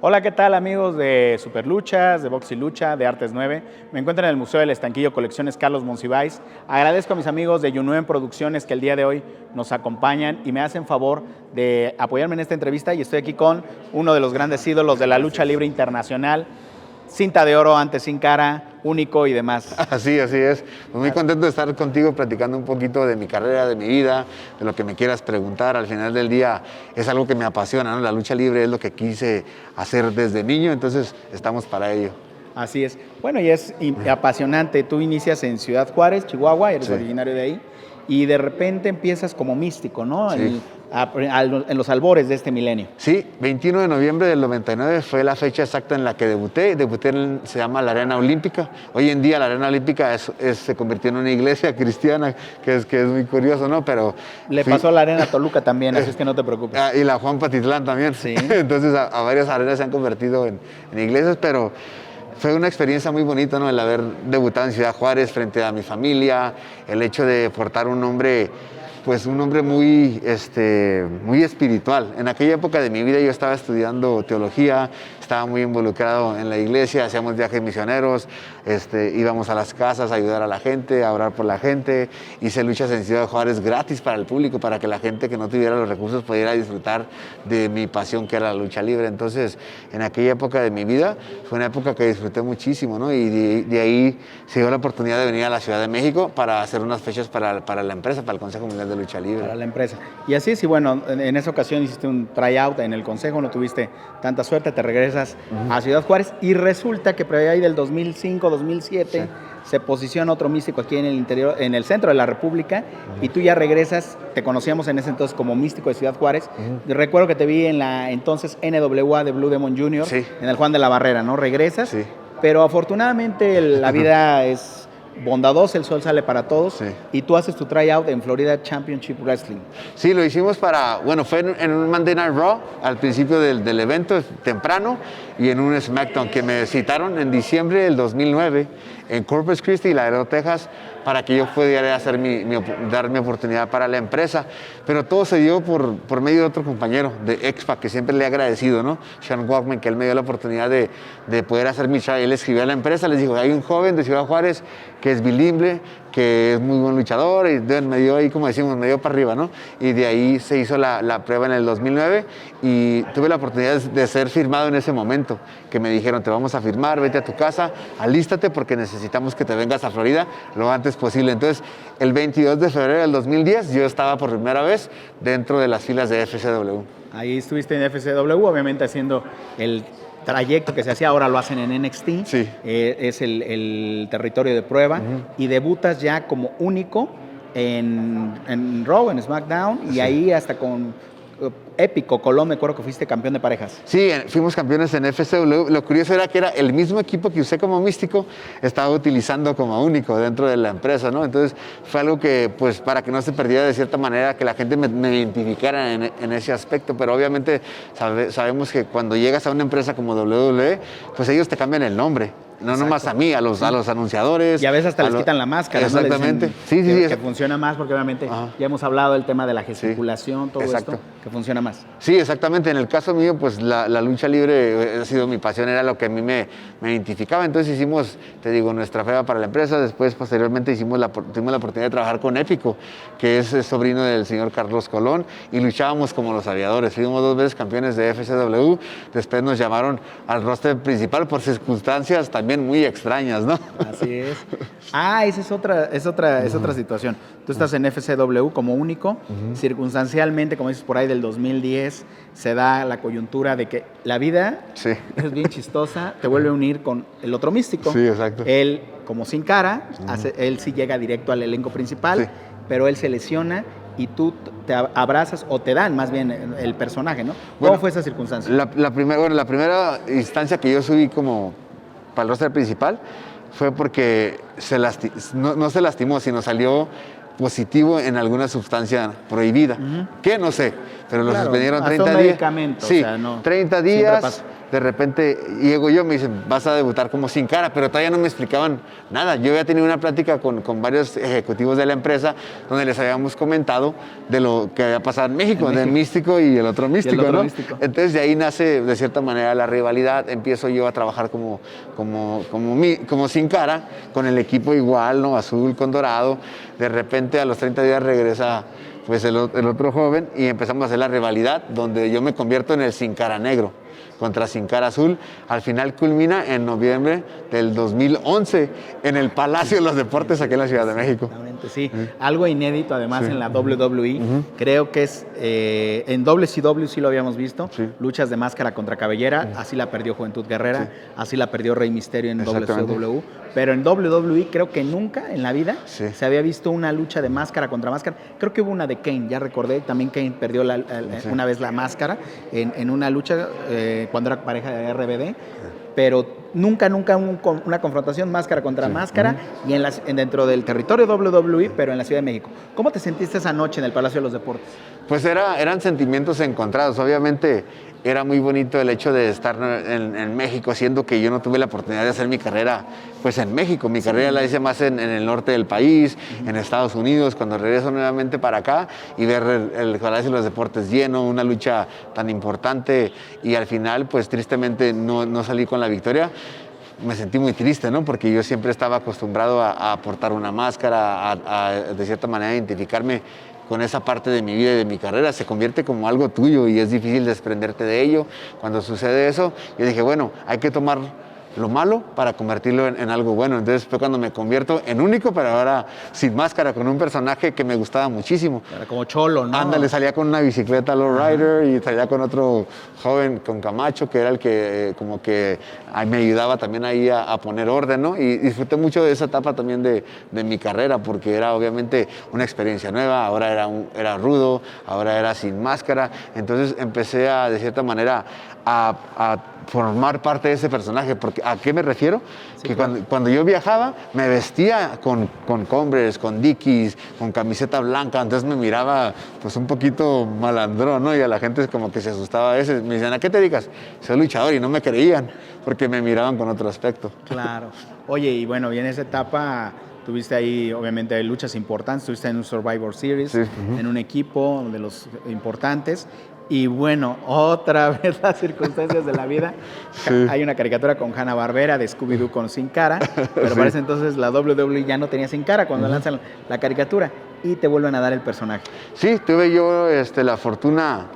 Hola, ¿qué tal amigos de Superluchas, de Box y Lucha, de Artes 9? Me encuentro en el Museo del Estanquillo Colecciones Carlos Monsiváis. Agradezco a mis amigos de Yunuen Producciones que el día de hoy nos acompañan y me hacen favor de apoyarme en esta entrevista, y estoy aquí con uno de los grandes ídolos de la lucha libre internacional, cinta de oro ante Sin Cara, único y demás. Así es. Pues muy contento de estar contigo platicando un poquito de mi carrera, de mi vida, de lo que me quieras preguntar. Al final del día es algo que me apasiona, ¿no? La lucha libre es lo que quise hacer desde niño, entonces estamos para ello. Así es. Bueno, y es apasionante. Tú inicias en Ciudad Juárez, Chihuahua, eres originario de ahí, y de repente empiezas como místico, ¿no? Sí. En los albores de este milenio. Sí, 21 de noviembre del 99 fue la fecha exacta en la que debuté. Se llama la Arena Olímpica. Hoy en día la Arena Olímpica se convirtió en una iglesia cristiana, que es muy curioso, ¿no? Pero le pasó a la Arena Toluca también, así es que no te preocupes. Y la Juan Patitlán también. Sí. Entonces a varias arenas se han convertido en iglesias, pero fue una experiencia muy bonita, ¿no? El haber debutado en Ciudad Juárez frente a mi familia, el hecho de portar un nombre, pues un hombre muy espiritual. En aquella época de mi vida yo estaba estudiando teología, estaba muy involucrado en la iglesia, hacíamos viajes misioneros, íbamos a las casas a ayudar a la gente, a orar por la gente, hice luchas en Ciudad Juárez gratis para el público, para que la gente que no tuviera los recursos pudiera disfrutar de mi pasión, que era la lucha libre. Entonces, en aquella época de mi vida, fue una época que disfruté muchísimo, ¿no? Y de ahí se dio la oportunidad de venir a la Ciudad de México para hacer unas fechas para la empresa, para el Consejo Mundial de Lucha Libre. Para la empresa. Y así es, y bueno, en esa ocasión hiciste un tryout en el Consejo, no tuviste tanta suerte, te regresas a Ciudad Juárez, y resulta que por ahí del 2005, 2007, se posiciona otro místico aquí en el interior, en el centro de la República, y tú ya regresas. Te conocíamos en ese entonces como místico de Ciudad Juárez. Recuerdo que te vi en la entonces NWA de Blue Demon Jr., en el Juan de la Barrera, ¿no? Regresas, pero afortunadamente la vida es bondadosa, el sol sale para todos, y tú haces tu tryout en Florida Championship Wrestling. Sí, lo hicimos fue en un Monday Night Raw, al principio del evento, temprano, y en un SmackDown que me citaron en diciembre del 2009 en Corpus Christi, Laredo, Texas, para que yo pudiera dar mi oportunidad para la empresa. Pero todo se dio por medio de otro compañero de Expa, que siempre le he agradecido, ¿no? Sean Walkman, que él me dio la oportunidad de poder hacer mi trial. Él escribió a la empresa, les dijo, hay un joven de Ciudad Juárez que es bilingüe, que es muy buen luchador, y me dio ahí, como decimos, me dio para arriba, ¿no? Y de ahí se hizo la prueba en el 2009, y tuve la oportunidad de ser firmado en ese momento, que me dijeron, te vamos a firmar, vete a tu casa, alístate porque necesitamos que te vengas a Florida lo antes posible. Entonces, el 22 de febrero del 2010, yo estaba por primera vez dentro de las filas de FCW. Ahí estuviste en FCW, obviamente haciendo el trayecto que se hacía, ahora lo hacen en NXT, es el territorio de prueba, y debutas ya como único en Raw, en SmackDown, y ahí hasta con Épico Colón, me acuerdo que fuiste campeón de parejas. Sí, fuimos campeones en FCW. Lo curioso era que era el mismo equipo que usé como místico, estaba utilizando como único dentro de la empresa, ¿no? Entonces fue algo que, pues, para que no se perdiera de cierta manera, que la gente me identificara en ese aspecto. Pero obviamente sabemos que cuando llegas a una empresa como WWE, pues ellos te cambian el nombre. No nomás a mí, a los anunciadores. Y a veces hasta les quitan la máscara. Exactamente. ¿No? Que funciona más, porque obviamente ya hemos hablado del tema de la gesticulación, todo esto, que funciona más. Sí, exactamente. En el caso mío, pues la lucha libre ha sido mi pasión, era lo que a mí me identificaba. Entonces hicimos, te digo, nuestra prueba para la empresa. Después, posteriormente, tuvimos la oportunidad de trabajar con Épico, que es sobrino del señor Carlos Colón, y luchábamos como los aviadores. Fuimos 2 veces campeones de FCW. Después nos llamaron al roster principal por circunstancias también muy extrañas, ¿no? Así es. Esa es otra situación. Tú estás en FCW como único. Circunstancialmente, como dices, por ahí del 2010, se da la coyuntura de que la vida es bien chistosa, te vuelve a unir con el otro místico. Sí, exacto. Él, como Sin Cara, él sí llega directo al elenco principal, pero él se lesiona y tú te abrazas, o te dan más bien el personaje, ¿no? ¿Cómo fue esa circunstancia? La primera instancia que yo subí como para el roster principal fue porque no se lastimó, sino salió positivo en alguna sustancia prohibida. ¿Qué? No sé, pero lo suspendieron 30 días. Medicamento, Sí, 30 días. de repente llego yo, me dicen, vas a debutar como Sin Cara, pero todavía no me explicaban nada. Yo había tenido una plática con varios ejecutivos de la empresa donde les habíamos comentado de lo que había pasado en México, del místico y el otro místico, ¿no? Místico. Entonces de ahí nace de cierta manera la rivalidad, empiezo yo a trabajar como Sin Cara, con el equipo igual, ¿no? Azul con dorado. De repente a los 30 días regresa pues el otro joven y empezamos a hacer la rivalidad donde yo me convierto en el Sin Cara negro contra Sin Cara azul. Al final culmina en noviembre del 2011 en el Palacio de los Deportes aquí en la Ciudad de México. Exactamente, sí. Algo inédito además en la WWE. Creo que es en WCW sí lo habíamos visto. Luchas de máscara contra cabellera. Así la perdió Juventud Guerrera. Así la perdió Rey Misterio en WCW. Pero en WWE creo que nunca en la vida se había visto una lucha de máscara contra máscara. Creo que hubo una de Kane, ya recordé. También Kane perdió una vez la máscara en una lucha cuando era pareja de RBD. Pero nunca una confrontación máscara contra máscara y dentro del territorio WWE, pero en la Ciudad de México. ¿Cómo te sentiste esa noche en el Palacio de los Deportes? Pues eran sentimientos encontrados. Obviamente era muy bonito el hecho de estar en México, siendo que yo no tuve la oportunidad de hacer mi carrera pues en México. Mi carrera la hice más en el norte del país, en Estados Unidos. Cuando regreso nuevamente para acá y ver el Palacio de los Deportes lleno, una lucha tan importante y al final pues tristemente no salí con la victoria. Me sentí muy triste, ¿no? Porque yo siempre estaba acostumbrado a portar una máscara, de cierta manera identificarme con esa parte de mi vida y de mi carrera. Se convierte como algo tuyo y es difícil desprenderte de ello. Cuando sucede eso, yo dije, bueno, hay que tomar lo malo para convertirlo en algo bueno. Entonces fue cuando me convierto en único, pero ahora sin máscara, con un personaje que me gustaba muchísimo. Era como Cholo, ¿no? Ándale, salía con una bicicleta lowrider y salía con otro joven, con Camacho, que era el que como que me ayudaba también ahí a poner orden, ¿no? Y disfruté mucho de esa etapa también de mi carrera, porque era obviamente una experiencia nueva. Ahora era rudo, ahora era sin máscara. Entonces empecé de cierta manera a formar parte de ese personaje. Porque, ¿a qué me refiero? Sí, que claro. cuando yo viajaba me vestía con Converse, con Dickies, con camiseta blanca, entonces me miraba pues un poquito malandrón, ¿no? Y a la gente como que se asustaba a veces. Me decían, ¿a qué te dedicas? Soy luchador, y no me creían porque me miraban con otro aspecto. Claro. Oye, y bueno, y en esa etapa tuviste ahí, obviamente, luchas importantes, estuviste en un Survivor Series, en un equipo de los importantes. Y bueno, otra vez las circunstancias de la vida. Hay una caricatura con Hanna-Barbera de Scooby-Doo con Sin Cara, pero para ese entonces la WWE ya no tenía Sin Cara cuando lanzan la caricatura y te vuelven a dar el personaje. Sí, tuve yo la fortuna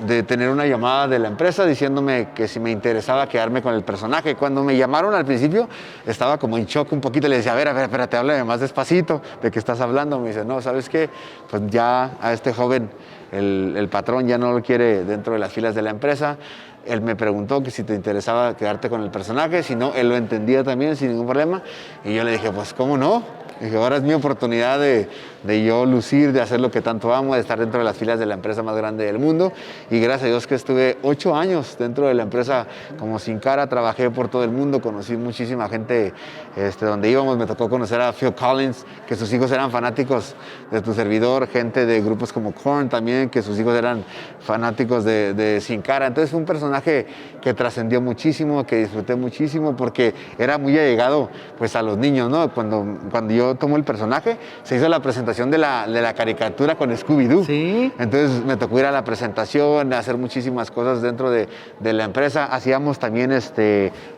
de tener una llamada de la empresa diciéndome que si me interesaba quedarme con el personaje. Cuando me llamaron al principio estaba como en shock un poquito, le decía, a ver, espérate, háblame más despacito, ¿de qué estás hablando? Me dice, no, ¿sabes qué? Pues ya a este joven el patrón ya no lo quiere dentro de las filas de la empresa. Él me preguntó que si te interesaba quedarte con el personaje, si no, él lo entendía también sin ningún problema. Y yo le dije, pues, ¿cómo no? Dije, ahora es mi oportunidad de yo lucir, de hacer lo que tanto amo, de estar dentro de las filas de la empresa más grande del mundo. Y gracias a Dios que estuve 8 años dentro de la empresa como Sin Cara, trabajé por todo el mundo, conocí muchísima gente donde íbamos. Me tocó conocer a Phil Collins, que sus hijos eran fanáticos de tu servidor, gente de grupos como Korn también, que sus hijos eran fanáticos de Sin Cara. Entonces fue un personaje que trascendió muchísimo, que disfruté muchísimo, porque era muy allegado pues, a los niños, ¿no? Cuando yo tomo el personaje, se hizo la presentación de la caricatura con Scooby-Doo. ¿Sí? Entonces me tocó ir a la presentación, hacer muchísimas cosas dentro de la empresa. Hacíamos también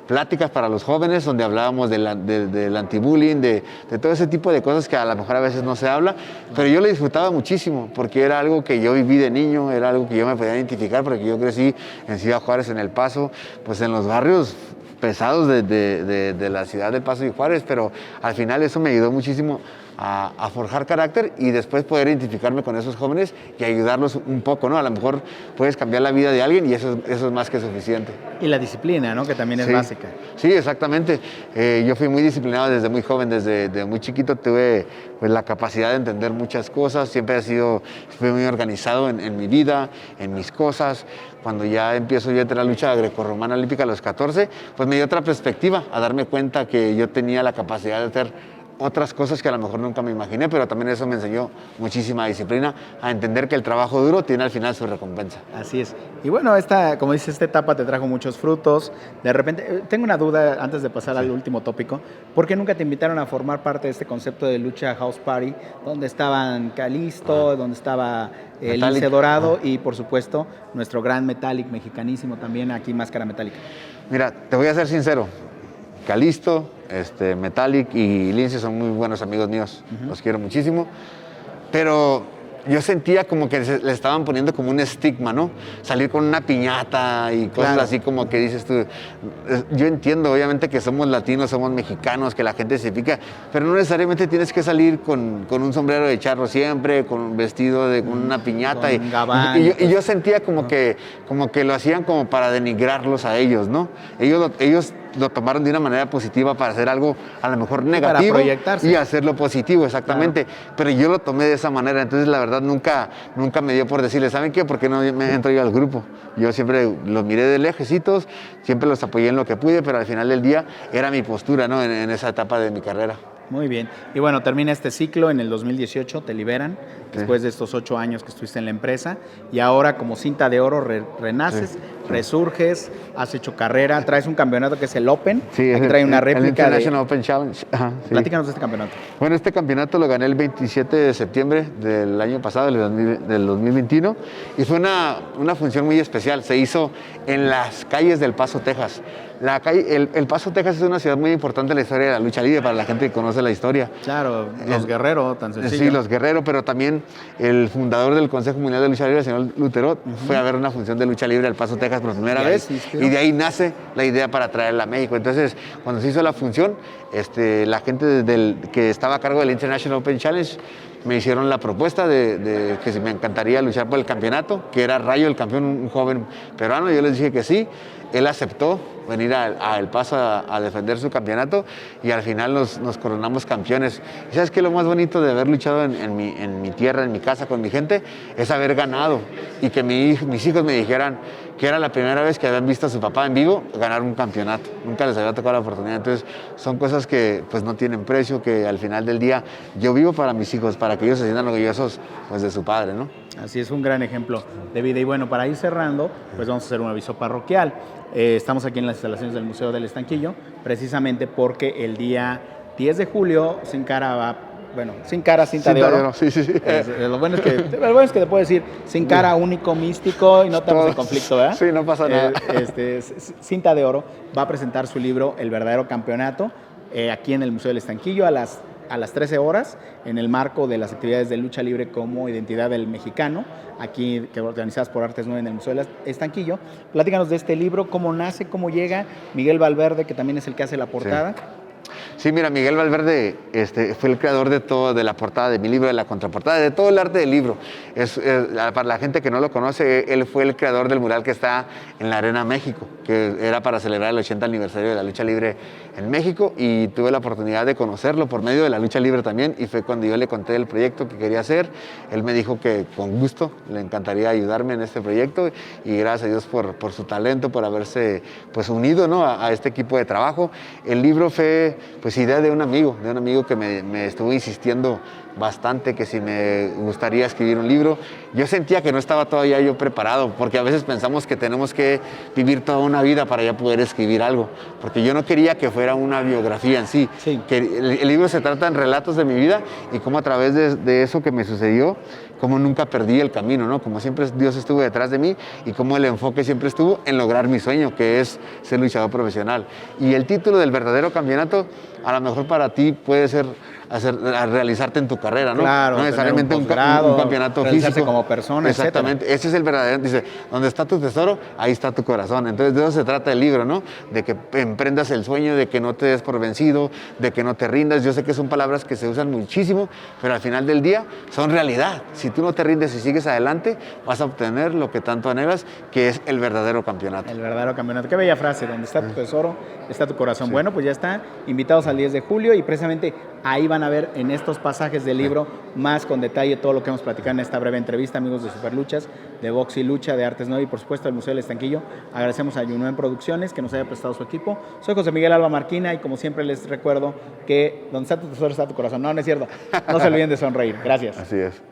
pláticas para los jóvenes donde hablábamos del anti-bullying, de todo ese tipo de cosas que a lo mejor a veces no se habla, pero yo lo disfrutaba muchísimo porque era algo que yo viví de niño, era algo que yo me podía identificar porque yo crecí en Ciudad Juárez, en El Paso, pues en los barrios pesados de la ciudad de Paso y Juárez, pero al final eso me ayudó muchísimo a forjar carácter y después poder identificarme con esos jóvenes y ayudarlos un poco, ¿no? A lo mejor puedes cambiar la vida de alguien y eso es más que suficiente. Y la disciplina, ¿no? Que también es básica. Sí, exactamente. Yo fui muy disciplinado desde muy joven, desde muy chiquito tuve pues, la capacidad de entender muchas cosas, siempre fui muy organizado en mi vida, en mis cosas. Cuando ya empiezo yo a entrar a la lucha grecorromana olímpica a los 14, pues me dio otra perspectiva, a darme cuenta que yo tenía la capacidad de hacer otras cosas que a lo mejor nunca me imaginé, pero también eso me enseñó muchísima disciplina, a entender que el trabajo duro tiene al final su recompensa. Así es. Y bueno, como dices, esta etapa te trajo muchos frutos. De repente, tengo una duda antes de pasar al último tópico. ¿Por qué nunca te invitaron a formar parte de este concepto de lucha House Party, donde estaban Kalisto, donde estaba Lince Dorado y, por supuesto, nuestro gran Metallic, mexicanísimo también, aquí Máscara Metálica? Mira, te voy a ser sincero. Kalisto, Metallic y Lince son muy buenos amigos míos, los quiero muchísimo, pero yo sentía como que le estaban poniendo como un estigma, ¿no? Salir con una piñata y cosas así como que dices tú. Yo entiendo, obviamente, que somos latinos, somos mexicanos, que la gente se pica, pero no necesariamente tienes que salir con un sombrero de charro siempre, con un vestido con una piñata. Con gabán, y yo sentía como que lo hacían como para denigrarlos a ellos, ¿no? Ellos lo tomaron de una manera positiva para hacer algo a lo mejor negativo para proyectarse y hacerlo positivo, exactamente. Claro. Pero yo lo tomé de esa manera, entonces la verdad nunca me dio por decirles, ¿saben qué? ¿Por qué no me entro yo al grupo? Yo siempre los miré de lejecitos, siempre los apoyé en lo que pude, pero al final del día era mi postura, ¿no? En esa etapa de mi carrera. Muy bien. Y bueno, termina este ciclo en el 2018, te liberan, después de estos 8 años que estuviste en la empresa, y ahora como cinta de oro renaces, resurges, has hecho carrera, traes un campeonato que es el Open, aquí trae una réplica. El International Open Challenge. Ajá, Platícanos de este campeonato. Bueno, este campeonato lo gané el 27 de septiembre del año pasado, del 2021, y fue una función muy especial. Se hizo en las calles del Paso, Texas. El Paso, Texas es una ciudad muy importante en la historia de la lucha libre, para la gente que conoce la historia. Claro, los Guerrero, tan sencillo. Sí, los Guerrero, pero también el fundador del Consejo Mundial de Lucha Libre, el señor Lutero, fue a ver una función de lucha libre al Paso, Texas por primera vez, y de ahí nace la idea para traerla a México. Entonces, cuando se hizo la función, la gente que estaba a cargo del International Open Challenge me hicieron la propuesta de que si me encantaría luchar por el campeonato, que era Rayo el campeón, un joven peruano. Yo les dije que sí. Él aceptó venir a El Paso a defender su campeonato y al final nos coronamos campeones. ¿Y sabes qué? Lo más bonito de haber luchado en mi tierra, en mi casa, con mi gente, es haber ganado y que mis hijos me dijeran que era la primera vez que habían visto a su papá en vivo ganar un campeonato. Nunca les había tocado la oportunidad. Entonces, son cosas que pues no tienen precio, que al final del día yo vivo para mis hijos, para que ellos se sientan orgullosos pues, de su padre, ¿no? Así es, un gran ejemplo de vida. Y bueno, para ir cerrando, pues vamos a hacer un aviso parroquial. Estamos aquí en las instalaciones del Museo del Estanquillo, precisamente porque el día 10 de julio Cinta de Oro. Sí. Lo bueno es que te puedo decir, Sin Cara, único, místico, y no estamos en conflicto, ¿verdad? Sí, no pasa nada. Cinta de Oro va a presentar su libro El Verdadero Campeonato aquí en el Museo del Estanquillo a las 13 horas, en el marco de las actividades de lucha libre como identidad del mexicano, aquí que organizadas por Artes 9 en el Museo del Estanquillo. Platícanos de este libro, cómo nace, cómo llega. Miguel Valverde, que también es el que hace la portada. Sí. Sí, mira, Miguel Valverde fue el creador de la portada de mi libro, de la contraportada, de todo el arte del libro. Para la gente que no lo conoce, él fue el creador del mural que está en la Arena México, que era para celebrar el 80 aniversario de la lucha libre en México, y tuve la oportunidad de conocerlo por medio de la lucha libre también, y fue cuando yo le conté el proyecto que quería hacer. Él me dijo que con gusto le encantaría ayudarme en este proyecto, y gracias a Dios por su talento, por haberse pues unido, ¿no? a este equipo de trabajo. El libro fue pues idea de un amigo que me estuvo insistiendo bastante que si me gustaría escribir un libro. Yo sentía que no estaba todavía yo preparado, porque a veces pensamos que tenemos que vivir toda una vida para ya poder escribir algo, porque yo no quería que fuera una biografía en sí. Que el libro se trata en relatos de mi vida y cómo a través de eso que me sucedió, cómo nunca perdí el camino, ¿no? Como siempre Dios estuvo detrás de mí y cómo el enfoque siempre estuvo en lograr mi sueño, que es ser luchador profesional. Y el título del verdadero campeonato, a lo mejor para ti puede ser realizarte en tu carrera, ¿no? Claro, no necesariamente un campeonato físico. Como persona, exactamente, etcétera. Ese es el verdadero. Dice, donde está tu tesoro, ahí está tu corazón. Entonces de eso se trata el libro, ¿no? De que emprendas el sueño, de que no te des por vencido, de que no te rindas. Yo sé que son palabras que se usan muchísimo, pero al final del día son realidad. Si tú no te rindes y sigues adelante, vas a obtener lo que tanto anhelas, que es el verdadero campeonato. El verdadero campeonato. Qué bella frase, donde está tu tesoro, está tu corazón. Sí. Bueno, pues ya está. invitados al 10 de julio y precisamente ahí van a ver en estos pasajes del libro más con detalle todo lo que hemos platicado en esta breve entrevista, amigos de Superluchas, de Box y Lucha, de Artes 9 y por supuesto del Museo del Estanquillo. Agradecemos a Yunuen Producciones que nos haya prestado su equipo. Soy José Miguel Alba Marquina y como siempre les recuerdo que donde está tu tesoro está tu corazón. No, no es cierto. No se olviden de sonreír. Gracias. Así es.